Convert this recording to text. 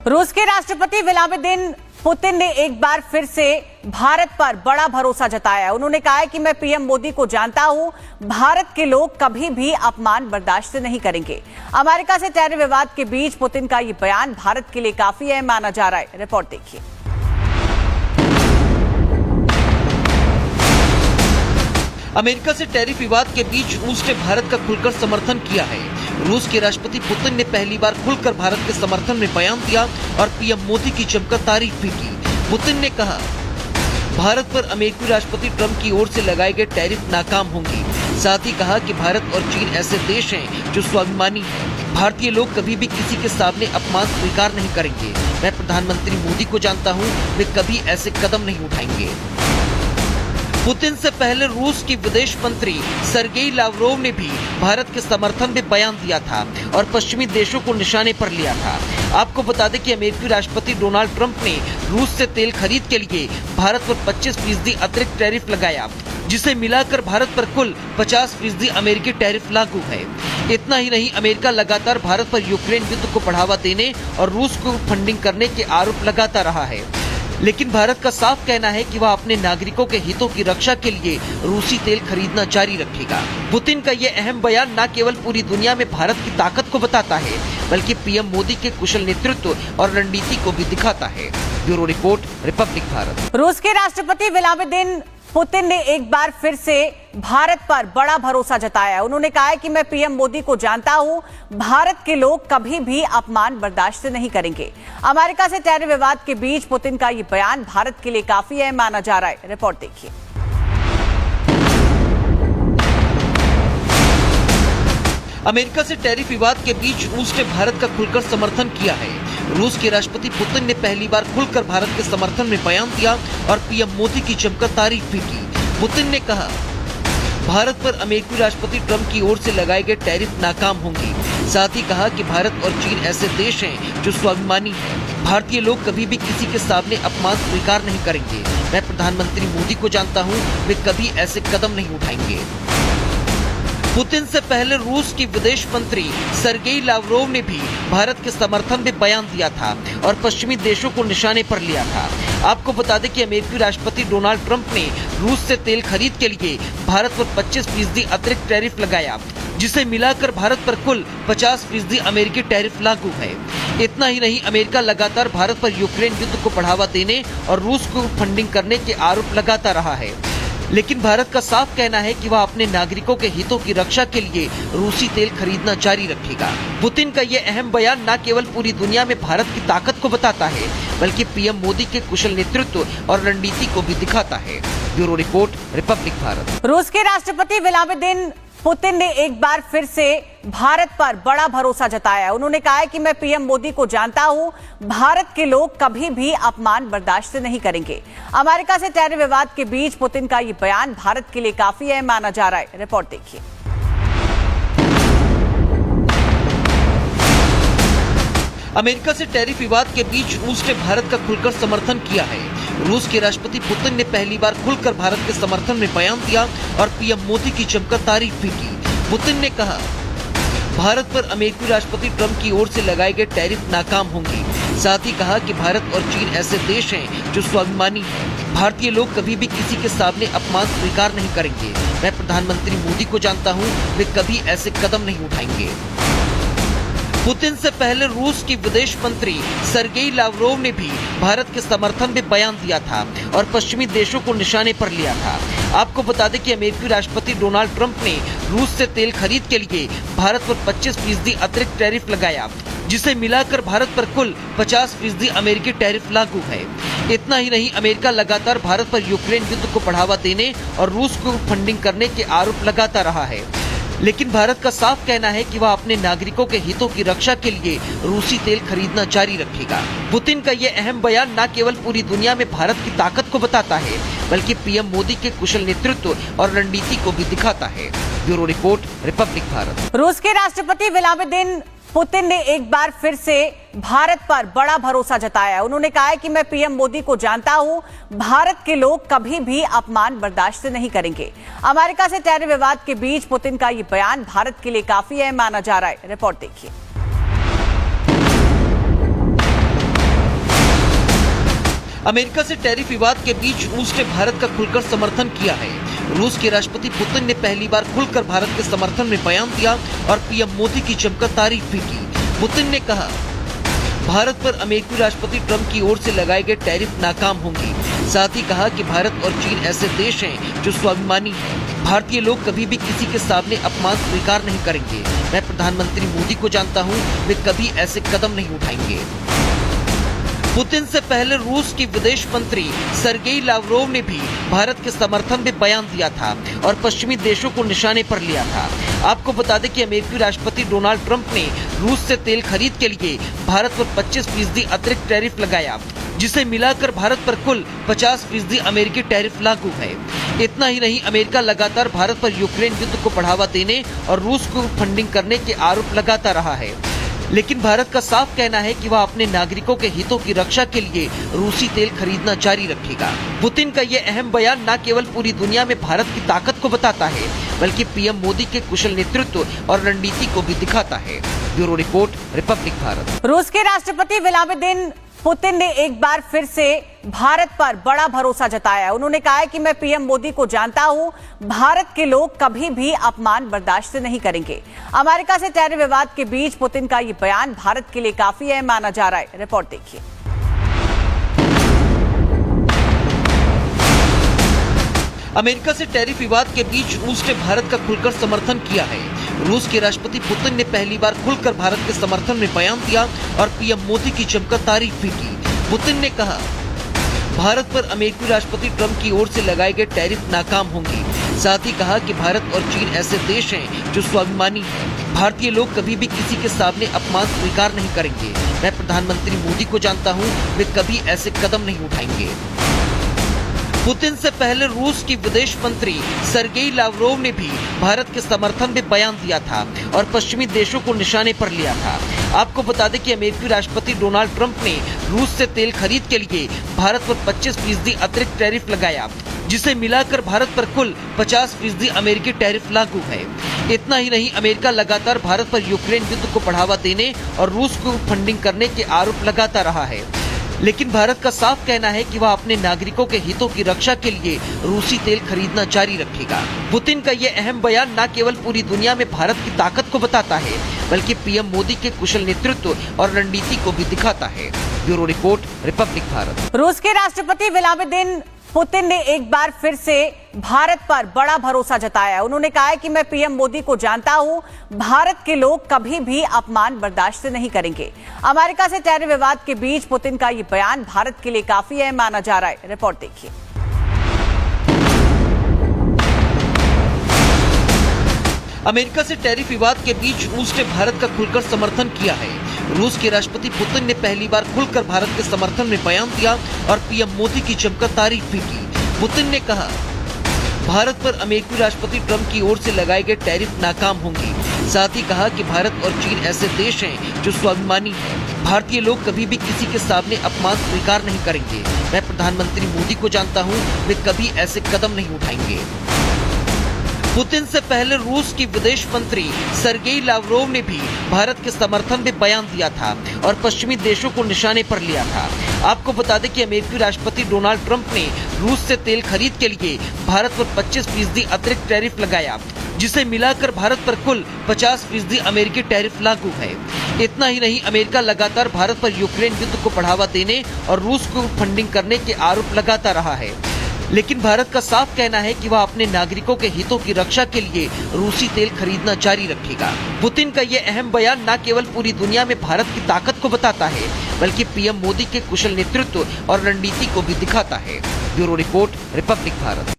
रूस के राष्ट्रपति व्लादिमीर पुतिन ने एक बार फिर से भारत पर बड़ा भरोसा जताया है। उन्होंने कहा है कि मैं पीएम मोदी को जानता हूं, भारत के लोग कभी भी अपमान बर्दाश्त नहीं करेंगे। अमेरिका से टैरिफ विवाद के बीच पुतिन का ये बयान भारत के लिए काफी अहम माना जा रहा है। रिपोर्ट देखिए। अमेरिका से टैरिफ विवाद के बीच रूस ने भारत का खुलकर समर्थन किया है। रूस के राष्ट्रपति पुतिन ने पहली बार खुलकर भारत के समर्थन में बयान दिया और पीएम मोदी की जमकर तारीफ भी की। पुतिन ने कहा, भारत पर अमेरिकी राष्ट्रपति ट्रंप की ओर से लगाए गए टैरिफ नाकाम होंगे। साथ ही कहा कि भारत और चीन ऐसे देश हैं जो स्वाभिमानी हैं। भारतीय लोग कभी भी किसी के सामने अपमान स्वीकार नहीं करेंगे। मैं प्रधानमंत्री मोदी को जानता हूँ, वे कभी ऐसे कदम नहीं उठाएंगे। पुतिन से पहले रूस की विदेश मंत्री सर्गेई लावरोव ने भी भारत के समर्थन में बयान दिया था और पश्चिमी देशों को निशाने पर लिया था। आपको बता दें कि अमेरिकी राष्ट्रपति डोनाल्ड ट्रंप ने रूस से तेल खरीद के लिए भारत पर 25% अतिरिक्त टैरिफ लगाया, जिसे मिलाकर भारत पर कुल 50% अमेरिकी टैरिफ लागू है। इतना ही नहीं, अमेरिका लगातार भारत पर यूक्रेन युद्ध को बढ़ावा देने और रूस को फंडिंग करने के आरोप लगाता रहा है। लेकिन भारत का साफ कहना है कि वह अपने नागरिकों के हितों की रक्षा के लिए रूसी तेल खरीदना जारी रखेगा। पुतिन का यह अहम बयान न केवल पूरी दुनिया में भारत की ताकत को बताता है, बल्कि पीएम मोदी के कुशल नेतृत्व और रणनीति को भी दिखाता है। Bureau report, Republic Bharat. रूस के राष्ट्रपति व्लादिमीर पुतिन ने एक बार फिर से भारत पर बड़ा भरोसा जताया है। उन्होंने कहा है कि मैं पीएम मोदी को जानता हूं, भारत के लोग कभी भी अपमान बर्दाश्त नहीं करेंगे। अमेरिका से टैरिफ विवाद के बीच पुतिन का ये बयान भारत के लिए काफी अहम माना जा रहा है। रिपोर्ट देखिए। अमेरिका से टैरिफ विवाद के बीच रूस ने भारत का खुलकर समर्थन किया है। रूस के राष्ट्रपति पुतिन ने पहली बार खुलकर भारत के समर्थन में बयान दिया और पीएम मोदी की जमकर तारीफ भी की। पुतिन ने कहा, भारत पर अमेरिकी राष्ट्रपति ट्रंप की ओर से लगाए गए टैरिफ नाकाम होंगे। साथ ही कहा कि भारत और चीन ऐसे देश हैं जो स्वाभिमानी हैं। भारतीय लोग कभी भी किसी के सामने अपमान स्वीकार नहीं करेंगे। मैं प्रधानमंत्री मोदी को जानता हूँ, वे कभी ऐसे कदम नहीं उठाएंगे। पुतिन से पहले रूस की विदेश मंत्री सर्गेई लावरोव ने भी भारत के समर्थन में बयान दिया था और पश्चिमी देशों को निशाने पर लिया था। आपको बता दें कि अमेरिकी राष्ट्रपति डोनाल्ड ट्रंप ने रूस से तेल खरीद के लिए भारत पर 25% अतिरिक्त टैरिफ लगाया, जिसे मिलाकर भारत पर कुल 50% अमेरिकी टैरिफ लागू है। इतना ही नहीं, अमेरिका लगातार भारत पर यूक्रेन युद्ध को बढ़ावा देने और रूस को फंडिंग करने के आरोप लगाता रहा है। लेकिन भारत का साफ कहना है कि वह अपने नागरिकों के हितों की रक्षा के लिए रूसी तेल खरीदना जारी रखेगा। पुतिन का यह अहम बयान न केवल पूरी दुनिया में भारत की ताकत को बताता है, बल्कि पीएम मोदी के कुशल नेतृत्व और रणनीति को भी दिखाता है। Bureau report, Republic Bharat. रूस के राष्ट्रपति व्लादिमीर पुतिन ने एक बार फिर से भारत पर बड़ा भरोसा जताया है। उन्होंने कहा है कि मैं पीएम मोदी को जानता हूं, भारत के लोग कभी भी अपमान बर्दाश्त नहीं करेंगे। अमेरिका से टैरिफ विवाद के बीच पुतिन का ये बयान भारत के लिए काफी अहम माना जा रहा है। रिपोर्ट देखिए। अमेरिका से टैरिफ विवाद के बीच रूस ने भारत का खुलकर समर्थन किया है। रूस के राष्ट्रपति पुतिन ने पहली बार खुलकर भारत के समर्थन में बयान दिया और पीएम मोदी की जमकर तारीफ भी की। पुतिन ने कहा, भारत पर अमेरिकी राष्ट्रपति ट्रंप की ओर से लगाए गए टैरिफ नाकाम होंगे। साथ ही कहा कि भारत और चीन ऐसे देश हैं जो स्वाभिमानी हैं। भारतीय लोग कभी भी किसी के सामने अपमान स्वीकार नहीं करेंगे। मैं प्रधानमंत्री मोदी को जानता हूँ, वे कभी ऐसे कदम नहीं उठाएंगे। पुतिन से पहले रूस की विदेश मंत्री सर्गेई लावरोव ने भी भारत के समर्थन में बयान दिया था और पश्चिमी देशों को निशाने पर लिया था। आपको बता दें कि अमेरिकी राष्ट्रपति डोनाल्ड ट्रंप ने रूस से तेल खरीद के लिए भारत पर 25% अतिरिक्त टैरिफ लगाया, जिसे मिलाकर भारत पर कुल 50% अमेरिकी टैरिफ लागू है। इतना ही नहीं, अमेरिका लगातार भारत पर यूक्रेन युद्ध को बढ़ावा देने और रूस को फंडिंग करने के आरोप लगाता रहा है। लेकिन भारत का साफ कहना है कि वह अपने नागरिकों के हितों की रक्षा के लिए रूसी तेल खरीदना जारी रखेगा। पुतिन का यह अहम बयान न केवल पूरी दुनिया में भारत की ताकत को बताता है, बल्कि पीएम मोदी के कुशल नेतृत्व और रणनीति को भी दिखाता है। Bureau report, Republic Bharat. रूस के राष्ट्रपति व्लादिमीर पुतिन ने एक बार फिर से भारत पर बड़ा भरोसा जताया है। उन्होंने कहा है कि मैं पीएम मोदी को जानता हूं, भारत के लोग कभी भी अपमान बर्दाश्त नहीं करेंगे। अमेरिका से टैरिफ विवाद के बीच पुतिन का ये बयान भारत के लिए काफी अहम माना जा रहा है। रिपोर्ट देखिए। अमेरिका से टैरिफ विवाद के बीच रूस ने भारत का खुलकर समर्थन किया है। रूस के राष्ट्रपति पुतिन ने पहली बार खुलकर भारत के समर्थन में बयान दिया और पीएम मोदी की जमकर तारीफ भी की। पुतिन ने कहा, भारत पर अमेरिकी राष्ट्रपति ट्रंप की ओर से लगाए गए टैरिफ नाकाम होंगे। साथ ही कहा कि भारत और चीन ऐसे देश हैं जो स्वाभिमानी हैं। भारतीय लोग कभी भी किसी के सामने अपमान स्वीकार नहीं करेंगे। मैं प्रधानमंत्री मोदी को जानता हूं, वे कभी ऐसे कदम नहीं उठाएंगे। पुतिन से पहले रूस के विदेश मंत्री सर्गेई लावरोव ने भी भारत के समर्थन में बयान दिया था और पश्चिमी देशों को निशाने पर लिया था। आपको बता दें कि अमेरिकी राष्ट्रपति डोनाल्ड ट्रंप ने रूस से तेल खरीद के लिए भारत पर 25% अतिरिक्त टैरिफ लगाया, जिसे मिलाकर भारत पर कुल 50% अमेरिकी टैरिफ लागू है। इतना ही नहीं, अमेरिका लगातार भारत पर यूक्रेन युद्ध को बढ़ावा देने और रूस को फंडिंग करने के आरोप लगाता रहा है। लेकिन भारत का साफ कहना है कि वह अपने नागरिकों के हितों की रक्षा के लिए रूसी तेल खरीदना जारी रखेगा। पुतिन का ये अहम बयान न केवल पूरी दुनिया में भारत की ताकत को बताता है, बल्कि पीएम मोदी के कुशल नेतृत्व और रणनीति को भी दिखाता है। Bureau report, Republic Bharat. रूस के राष्ट्रपति व्लादिमीर पुतिन ने एक बार फिर से भारत पर बड़ा भरोसा जताया है। उन्होंने कहा है कि मैं पीएम मोदी को जानता हूं, भारत के लोग कभी भी अपमान बर्दाश्त नहीं करेंगे। अमेरिका से टैरिफ विवाद के बीच पुतिन का ये बयान भारत के लिए काफी अहम माना जा रहा है। रिपोर्ट देखिए। अमेरिका से टैरिफ विवाद के बीच रूस ने भारत का खुलकर समर्थन किया है। रूस के राष्ट्रपति पुतिन ने पहली बार खुलकर भारत के समर्थन में बयान दिया और पीएम मोदी की जमकर तारीफ भी की। पुतिन ने कहा, भारत पर अमेरिकी राष्ट्रपति ट्रंप की ओर से लगाए गए टैरिफ नाकाम होंगे। साथ ही कहा कि भारत और चीन ऐसे देश हैं जो स्वाभिमानी हैं। भारतीय लोग कभी भी किसी के सामने अपमान स्वीकार नहीं करेंगे। मैं प्रधानमंत्री मोदी को जानता हूं, वे कभी ऐसे कदम नहीं उठाएंगे। पुतिन से पहले रूस की विदेश मंत्री सर्गेई लावरोव ने भी भारत के समर्थन में बयान दिया था और पश्चिमी देशों को निशाने पर लिया था। आपको बता दें कि अमेरिकी राष्ट्रपति डोनाल्ड ट्रंप ने रूस से तेल खरीद के लिए भारत पर 25% अतिरिक्त टैरिफ लगाया, जिसे मिलाकर भारत पर कुल 50% अमेरिकी टैरिफ लागू है। इतना ही नहीं, अमेरिका लगातार भारत पर यूक्रेन युद्ध को बढ़ावा देने और रूस को फंडिंग करने के आरोप लगाता रहा है। लेकिन भारत का साफ कहना है कि वह अपने नागरिकों के हितों की रक्षा के लिए रूसी तेल खरीदना जारी रखेगा। पुतिन का ये अहम बयान न केवल पूरी दुनिया में भारत की ताकत को बताता है, बल्कि पीएम मोदी के कुशल नेतृत्व और रणनीति को भी दिखाता है। Bureau report, Republic Bharat. रूस के राष्ट्रपति व्लादिमीर पुतिन ने एक बार फिर से भारत पर बड़ा भरोसा जताया है। उन्होंने कहा है कि मैं पीएम मोदी को जानता हूं, भारत के लोग कभी भी अपमान बर्दाश्त नहीं करेंगे। अमेरिका से टैरिफ विवाद के बीच पुतिन का ये बयान भारत के लिए काफी अहम माना जा रहा है। रिपोर्ट देखिए। अमेरिका से टैरिफ विवाद के बीच रूस ने भारत का खुलकर समर्थन किया है। रूस के राष्ट्रपति पुतिन ने पहली बार खुलकर भारत के समर्थन में बयान दिया और पीएम मोदी की जमकर तारीफ भी की। पुतिन ने कहा, भारत पर अमेरिकी राष्ट्रपति ट्रंप की ओर से लगाए गए टैरिफ नाकाम होंगे। साथ ही कहा कि भारत और चीन ऐसे देश हैं जो स्वाभिमानी हैं। भारतीय लोग कभी भी किसी के सामने अपमान स्वीकार नहीं करेंगे। मैं प्रधानमंत्री मोदी को जानता हूं, वे कभी ऐसे कदम नहीं उठाएंगे। पुतिन से पहले रूस की विदेश मंत्री सर्गेई लावरोव ने भी भारत के समर्थन में बयान दिया था और पश्चिमी देशों को निशाने पर लिया था। आपको बता दें कि अमेरिकी राष्ट्रपति डोनाल्ड ट्रंप ने रूस से तेल खरीद के लिए भारत पर 25% अतिरिक्त टैरिफ लगाया, जिसे मिलाकर भारत पर कुल 50% अमेरिकी टैरिफ लागू है। इतना ही नहीं, अमेरिका लगातार भारत पर यूक्रेन युद्ध को बढ़ावा देने और रूस को फंडिंग करने के आरोप लगाता रहा है। लेकिन भारत का साफ कहना है कि वह अपने नागरिकों के हितों की रक्षा के लिए रूसी तेल खरीदना जारी रखेगा। पुतिन का ये अहम बयान न केवल पूरी दुनिया में भारत की ताकत को बताता है, बल्कि पीएम मोदी के कुशल नेतृत्व और रणनीति को भी दिखाता है। Bureau report, Republic Bharat.